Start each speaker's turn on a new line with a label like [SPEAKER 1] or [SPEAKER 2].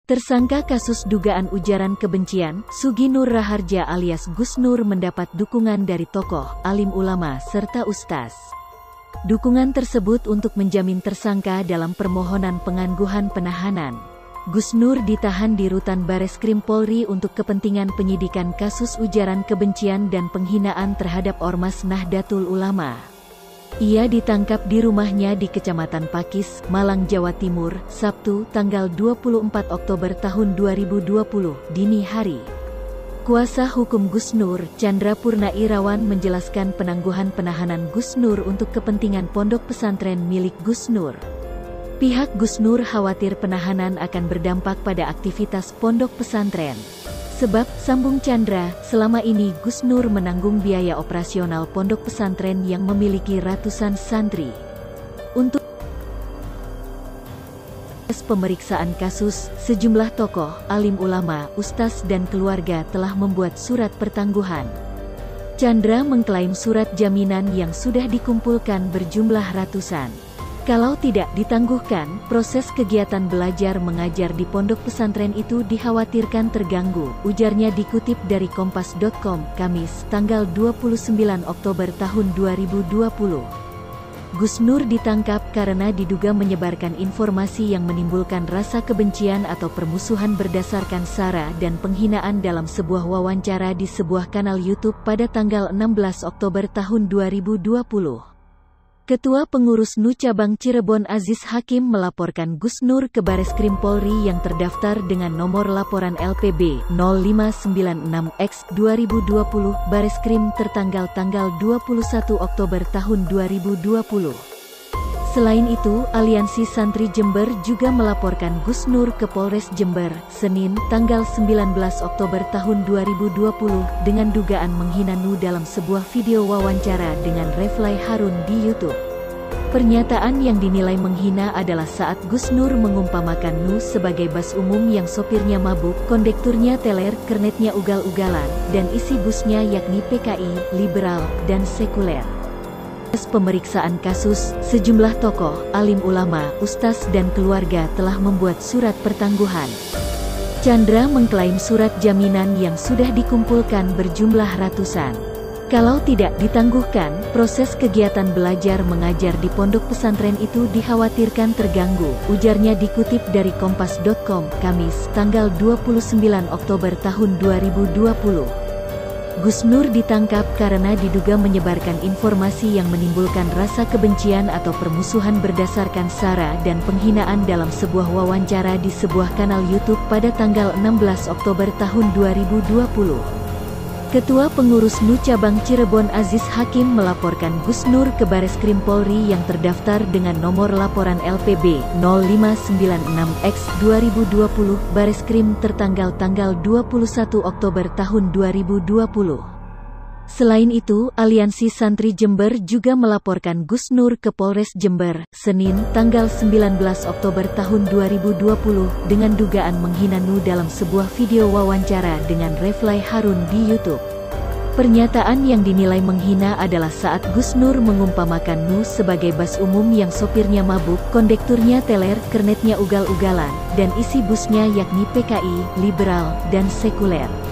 [SPEAKER 1] Tersangka kasus dugaan ujaran kebencian, Sugi Nur Raharja alias Gus Nur mendapat dukungan dari tokoh, alim ulama, serta ustaz. Dukungan tersebut untuk menjamin tersangka dalam permohonan pengangguhan penahanan. Gus Nur ditahan di Rutan Bareskrim Polri untuk kepentingan penyidikan kasus ujaran kebencian dan penghinaan terhadap Ormas Nahdlatul Ulama. Ia ditangkap di rumahnya di Kecamatan Pakis, Malang, Jawa Timur, Sabtu, tanggal 24 Oktober tahun 2020, dini hari. Kuasa hukum Gus Nur, Chandra Purnairawan menjelaskan penangguhan penahanan Gus Nur untuk kepentingan pondok pesantren milik Gus Nur. Pihak Gus Nur khawatir penahanan akan berdampak pada aktivitas pondok pesantren. Sebab, sambung Chandra, selama ini Gus Nur menanggung biaya operasional pondok pesantren yang memiliki ratusan santri. Untuk pemeriksaan kasus, sejumlah tokoh, alim ulama, ustaz dan keluarga telah membuat surat pertangguhan. Chandra mengklaim surat jaminan yang sudah dikumpulkan berjumlah ratusan. Kalau tidak ditangguhkan, proses kegiatan belajar mengajar di pondok pesantren itu dikhawatirkan terganggu, ujarnya dikutip dari Kompas.com, Kamis, tanggal 29 Oktober tahun 2020. Gus Nur ditangkap karena diduga menyebarkan informasi yang menimbulkan rasa kebencian atau permusuhan berdasarkan sara dan penghinaan dalam sebuah wawancara di sebuah kanal YouTube pada tanggal 16 Oktober tahun 2020. Ketua Pengurus NU Cabang Cirebon Aziz Hakim melaporkan Gus Nur ke Bareskrim Polri yang terdaftar dengan nomor laporan LPB 0596X2020 Bareskrim tertanggal 21 Oktober tahun 2020. Selain itu, Aliansi Santri Jember juga melaporkan Gus Nur ke Polres Jember, Senin, tanggal 19 Oktober tahun 2020, dengan dugaan menghina NU dalam sebuah video wawancara dengan Reflay Harun di YouTube. Pernyataan yang dinilai menghina adalah saat Gus Nur mengumpamakan NU sebagai bas umum yang sopirnya mabuk, kondekturnya teler, kernetnya ugal-ugalan, dan isi busnya yakni PKI, liberal, dan sekuler. Pemeriksaan kasus, sejumlah tokoh, alim ulama, ustaz dan keluarga telah membuat surat pertangguhan. Chandra mengklaim surat jaminan yang sudah dikumpulkan berjumlah ratusan. Kalau tidak ditangguhkan, proses kegiatan belajar mengajar di pondok pesantren itu dikhawatirkan terganggu, ujarnya dikutip dari Kompas.com, Kamis, tanggal 29 Oktober tahun 2020. Gus Nur ditangkap karena diduga menyebarkan informasi yang menimbulkan rasa kebencian atau permusuhan berdasarkan sara dan penghinaan dalam sebuah wawancara di sebuah kanal YouTube pada tanggal 16 Oktober tahun 2020. Ketua Pengurus NU Cabang Cirebon Aziz Hakim melaporkan Gus Nur ke Bareskrim Polri yang terdaftar dengan nomor laporan LPB 0596X2020 Bareskrim tertanggal 21 Oktober tahun 2020. Selain itu, Aliansi Santri Jember juga melaporkan Gus Nur ke Polres Jember, Senin, tanggal 19 Oktober tahun 2020, dengan dugaan menghina NU dalam sebuah video wawancara dengan Reflay Harun di YouTube. Pernyataan yang dinilai menghina adalah saat Gus Nur mengumpamakan NU sebagai bas umum yang sopirnya mabuk, kondekturnya teler, kernetnya ugal-ugalan, dan isi busnya yakni PKI, liberal, dan sekuler.